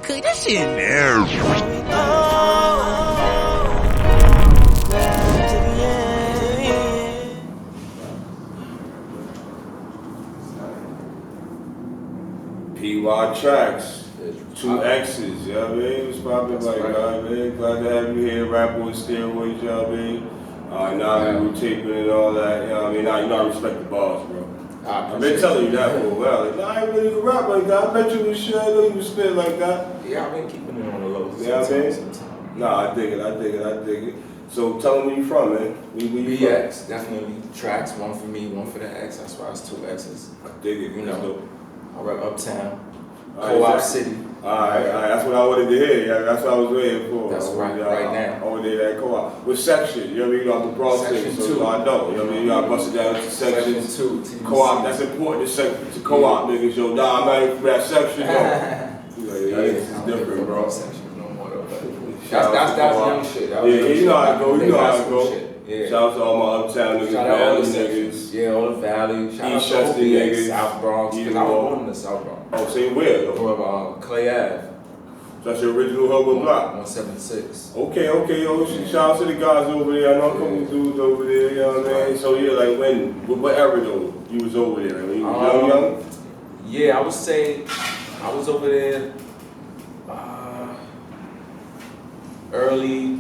okay, this shit nerve. Pyro Traxx, 2 X's, you know what I mean? It's probably like, you know what I mean? Glad to have you here, rapper with steroids, you know what I mean? Now we taping and all that, you know what I mean? Now, you know I respect the bars, bro. I've been telling you that for a while. Like, nah, I ain't really can rap like that. I bet you was shit, I know you was spit like that. Yeah, I've been keeping it on the low. You know what I mean? Nah, I dig it. So tell them where you from, man. Where you BX, from? definitely. Tracks, one for me, one for the X. That's why it's 2 X's. I dig it, you know. I rep Uptown, Co-op City. Alright, that's what I wanted to hear. Yeah, that's what I was waiting for. That's right now. Over there at Co-op. What section? You know what I mean? You know, the Bronx Section so 2. I know. You know what I mean? You gotta bust it down into sections. Section 2. Co-op, that's important to Co-op niggas. Yo, nah, I'm not even from that section. This is different, bro. That's young shit. Yeah, you know how it go. You know how it go. Yeah. Shout out to all my Uptown niggas, Valley niggas. Yeah, all the Valley. Shout out to all the niggas. South Bronx. Because I was born in the South Bronx. Oh, say where though? From Clay Ave. That's your original hub block? 176. Okay, yo. Shout out to the guys over there. I know a couple dudes over there, you know what I mean? So yeah, like what era though you was over there? When you was young? Yeah, I would say I was over there early,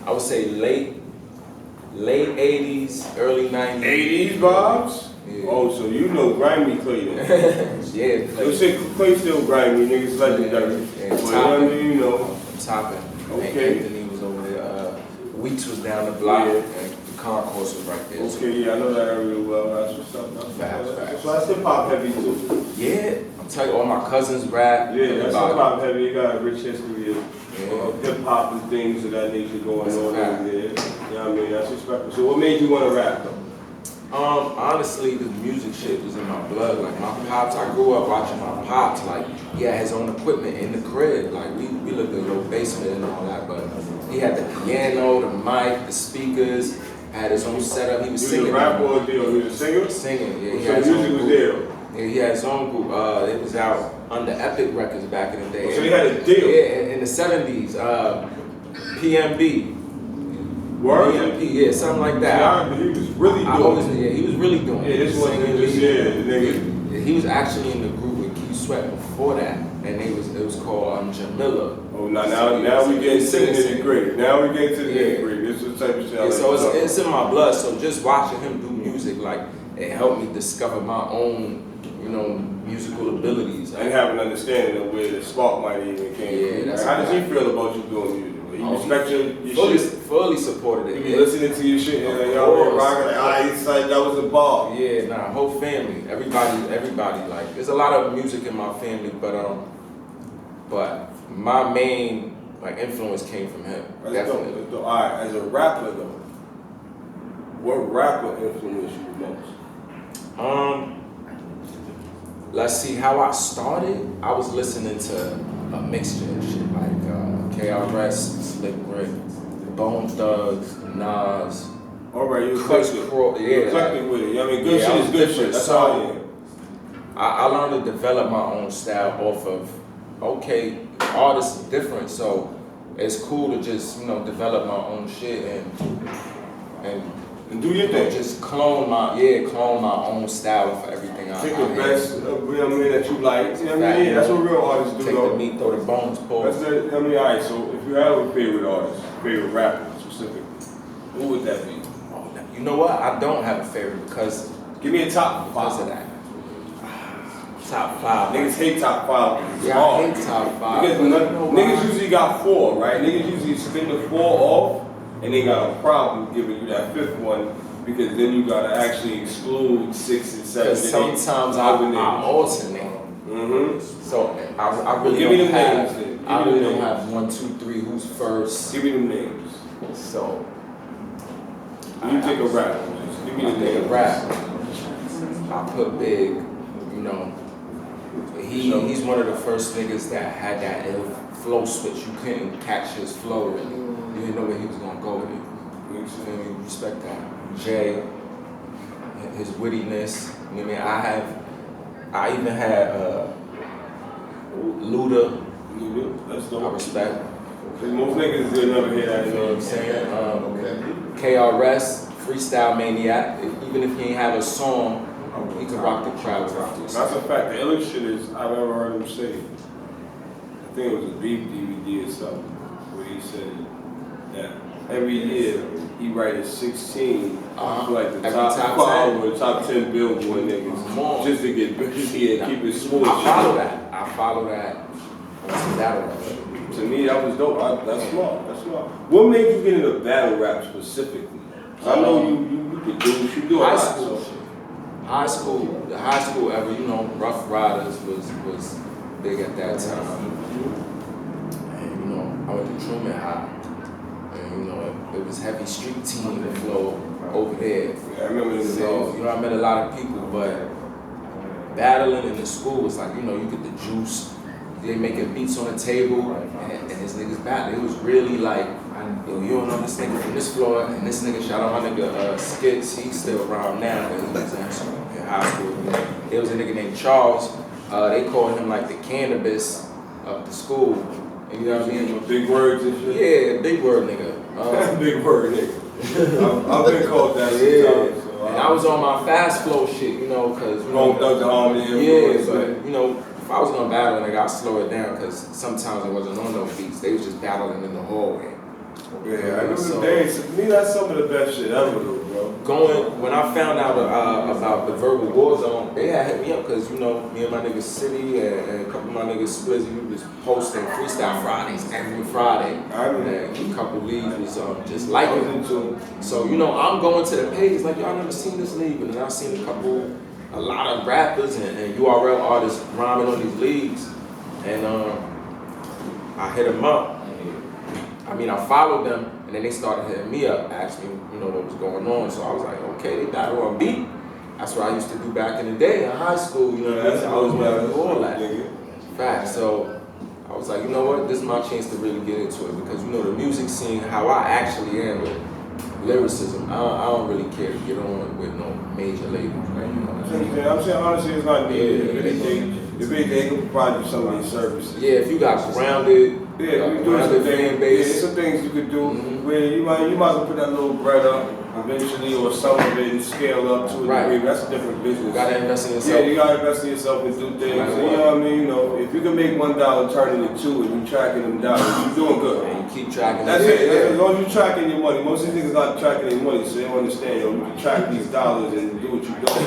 I would say late 80s, early 90s. 80s, Bobs? Yeah. Oh, so you know grimy Clay then? Yeah, Clay. They say Clay still grimy, niggas legendary. Yeah, but you know what I mean, you know. I'm topping. Okay. Anthony was over there. Weeks was down the block, and the concourse was right there. Okay, yeah, I know that area well. That's what's up. Facts. So that's hip hop heavy too. Yeah, I'm telling you, all my cousins rap. Yeah, that's hip hop heavy. You got a rich history of hip hop and things of that nature going on over there. You know what I mean? That's respectful. So what made you want to rap though? Honestly, the music shit was in my blood. Like my pops, I grew up watching my pops. Like he had his own equipment in the crib. Like we lived in a little basement and all that, but he had the piano, the mic, the speakers. Had his own setup. He was singing. He was a rapper or a deal? He was a singer? Singing, yeah. He so had the music was there. Yeah, he had his own group. It was out under Epic Records back in the day. So he had a deal? Yeah, in the 70s. PMB. Word? PMP, yeah, something like that. Yeah, he was really doing it. Yeah, he was really doing it. Yeah, this wasn't just, the nigga. He was actually in the group with Keith Sweat before that, and it was called Jamila. Oh, now we get to the nitty-gritty. Now we get to the nitty-gritty. This is the type of shit I like. So it's in my blood, so just watching him do music, like, it helped me discover my own, musical abilities. And have an understanding of where the spark might even came from. How does he feel about you doing music? He respect your shit? Fully supported it. He be listening to your shit and like, y'all rocking like, it's like that was a bar. Yeah, whole family, everybody, like, there's a lot of music in my family, but my main, influence came from him. Definitely. All right, as a rapper though, what rapper influenced you the most? Let's see, how I started, I was listening to a mixture of shit like KRS, Slick Rick, Bone Thugs, Nas. Alright, you eclectic. You're eclectic with it. I mean, good shit is good shit. That's how I am. I learned to develop my own style off of, artists are different, so it's cool to just, develop my own shit and do your thing. Just clone my own style for everything I take the best of that you like. You know what I mean? That's what real artists do. Take the meat, throw the bones, pull. Alright, so if you have a favorite artist, favorite rapper specifically, who would that be? You know what? I don't have a favorite because give me a top 5 of that. Top 5. Niggas hate top 5. Yeah, I hate top 5. Because niggas usually got 4, right? Niggas usually spin the 4 off. And they got a problem giving you that 5th one because then you gotta actually exclude 6 and 7. Because sometimes I alternate. So I really give me don't have. Names, I really don't have 1, 2, 3. Who's first? Give me them names. So you take a rap. Just give me the names. Rap. I put Big. He's one of the first niggas that had that ill flow switch. You couldn't catch his flow really. You didn't know where he was gonna go with it. You respect that. Jay, his wittiness. I even had Luda, That's I dope. respect. Cause most niggas will never hear that. You know what I'm saying? KRS, Freestyle Maniac. Even if he ain't have a song, he could rock the crowd with That's a fact. The illest shit is I've ever heard him say. I think it was a Beef DVD or something, where he said that every year he writes 16 like the top 5 or the top 10 Billboard niggas just to get busy and keep it smooth. I follow that. On battle rap. To me, that was dope. That's smart. That's smart. What made you get into battle rap specifically? I know you could do high a lot. school shit. The high school era, you know, Rough Riders was big at that time. And you know, I went to Truman High. And you know, it was heavy street team flow over there. Yeah, I remember the So, you know, I met a lot of people, but battling in the school was like, you know, you get the juice. They making beats on the table, and this nigga's battling. It was really like, yo, you don't know this nigga from this floor, and this nigga, shout out my nigga Skits, he's still around now, but he was in high school. There was a nigga named Charles. They called him like the cannabis of the school. And you know what I mean? Big words and shit. Yeah, big word nigga. Big word nigga. I've been called that sometimes. So, and I was on my fast flow shit, you know, cause you know, Dr. Harmony. Yeah, but you know, if I was gonna battle, nigga, I'd slow it down, cause sometimes I wasn't on no beats. They was just battling in the hallway. Yeah, I remember the days. To me, that's some of the best shit ever, though, bro. When I found out about the Verbal War Zone, they had hit me up because, you know, me and my nigga City and a couple of my niggas Splizzy, we was posting Freestyle Fridays every Friday. And a couple leagues was just liking it. So, you know, I'm going to the page, like, y'all never seen this league, and I've seen a lot of rappers and URL artists rhyming on these leagues. And I hit them up. I mean, I followed them, and then they started hitting me up, asking me, you know, what was going on. So I was like, okay, they battle on beat. That's what I used to do back in the day in high school. You know what I mean? I was doing all that. Fact. So I was like, you know what? This is my chance to really get into it because, you know, the music scene, how I actually am with lyricism, I don't really care to get on with no major labels, right? You know what I'm saying? I'm saying, honestly, it's not needed. If anything, can provide you some of these services. Yeah, if you got grounded, yeah, we doing some things. Yeah, some things you could do where you might as well put that little bread up eventually, or some of it and scale up to a degree. That's a different business. You gotta invest in yourself. Yeah, you gotta invest in yourself and do things. And, you know what I mean? You know, if you can make $1 turn into $2 and you tracking them down, you're doing good. And you keep tracking. That's it. As long as you're tracking your money. Most of these niggas not tracking their money, so they don't understand. Yo, you can track these dollars and do what you doing.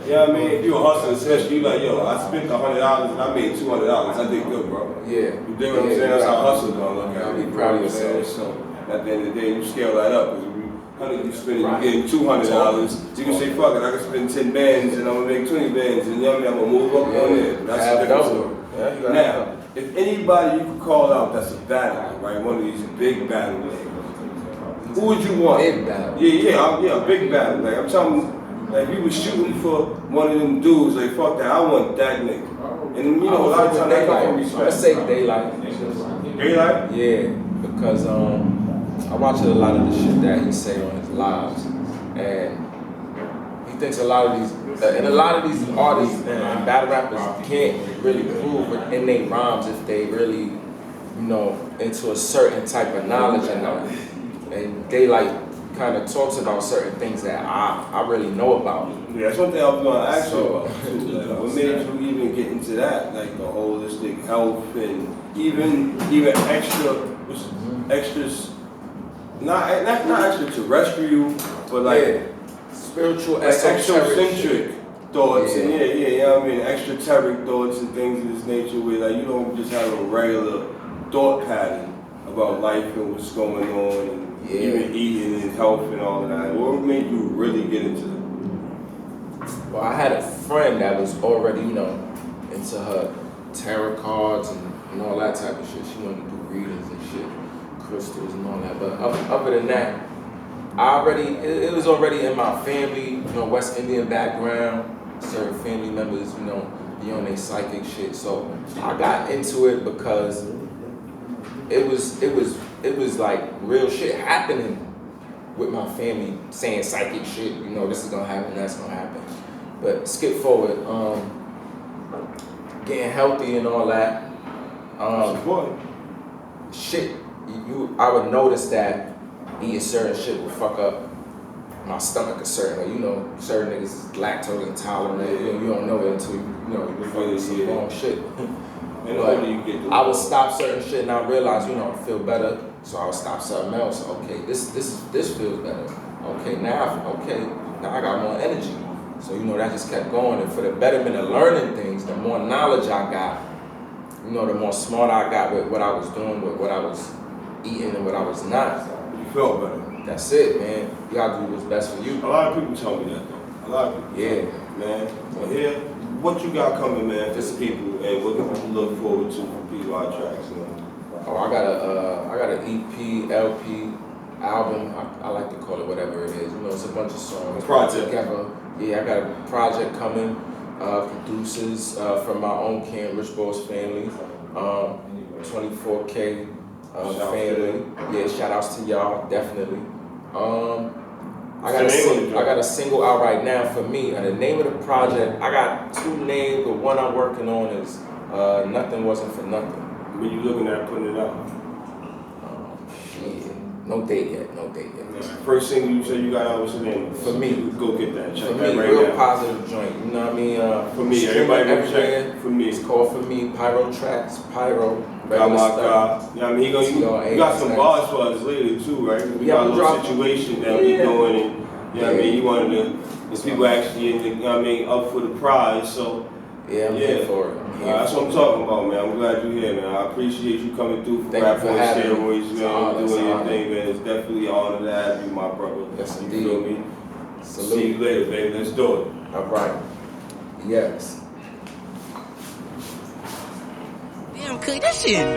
You know what I mean? If you're a hustler, especially, you like, yo, I spent $100 and I made $200. I did good, bro. Yeah. You dig what I'm saying? That's how hustle gonna look at it. Be proud of yourself. So at the end of the day, you scale that up. You spend, you getting $200. You can say, fuck it, I can spend 10 bands and I'm gonna make 20 bands, and you know what I mean? I'm gonna move up on it. That's the difference. Now, if anybody you could call out that's a battle, right? One of these big battle niggas, who would you want? Big battle. Yeah, big battle. Like I'm telling, like if you was shooting for one of them dudes, like fuck that, I want that nigga. And you know, a lot of times they come from respect. Let's say Daylight. Daylight? Yeah, because I watch a lot of the shit that he say on his lives, and he thinks a lot of these artists and battle rappers can't really prove in their rhymes if they really, you know, into a certain type of knowledge or not. And Daylight kind of talks about certain things that I really know about. Yeah, that's one thing I was going to ask you about too. Like, what made you even get into that, like the holistic health and even extras. Not extraterrestrial, but like spiritual, like exocentric thoughts and you know what I mean, extraterric thoughts and things of this nature where like you don't just have a regular thought pattern about life and what's going on and even eating and health and all of that. What made you really get into that? Well, I had a friend that was already, you know, into her tarot cards and all that type of shit. She wanted to do readings and shit. Crystals and all that, but other than that, it was already in my family, you know, West Indian background, certain family members, you know, be on their psychic shit. So I got into it because it was like real shit happening with my family saying psychic shit, you know, this is gonna happen, that's gonna happen. But skip forward, getting healthy and all that. That's important. Shit, I would notice that eating certain shit would fuck up my stomach a certain way. You know, certain niggas is lactose intolerant. You don't know it until you fucking some wrong shit. But I would stop certain shit and I realized, I feel better, so I would stop something else. Okay, this feels better. Okay, now I got more energy. So that just kept going, and for the betterment of learning things, the more knowledge I got, the more smart I got with what I was doing, with what I was eating and what I was not. You felt better. That's it, man. You gotta do what's best for you. A lot of people tell me that though. A lot of people. Yeah, man. Well, yeah. What you got coming, man, for the people, and what can you look forward to from Pyro Traxx, man? Oh, I got an EP, LP, album. I like to call it whatever it is. It's a bunch of songs. Project. Together. Yeah, I got a project coming. Producers from my own camp, Rich Boss family. 24K family. Yeah, shout outs to y'all, definitely. I got a single out right now for me. And the name of the project, I got two names. The one I'm working on is Nothing Wasn't For Nothing. When you looking at putting it out? Shit. No date yet. First single you said you got out, what's the name? For me. Go get that. Check for that me, right real now. positive joint. You know what I mean? For me, everybody go check. For me. It's called For Me, Pyro Traxx, Pyro. Oh my God. Yeah, I mean, you got some bars for us later too, right? We got a little situation that we doing, and I mean, you wanted to, people actually in the, up for the prize, so. Yeah, I'm here for it. That's what I'm talking about, man. I'm glad you're here, man. I appreciate you coming through for Rap on Steroids, man. Doing your thing, man. It's definitely an honor to have you, my brother. Yes, you indeed. feel me? Salute. See you later, baby. Let's do it. All right. Yes. Damn, cook, that shit.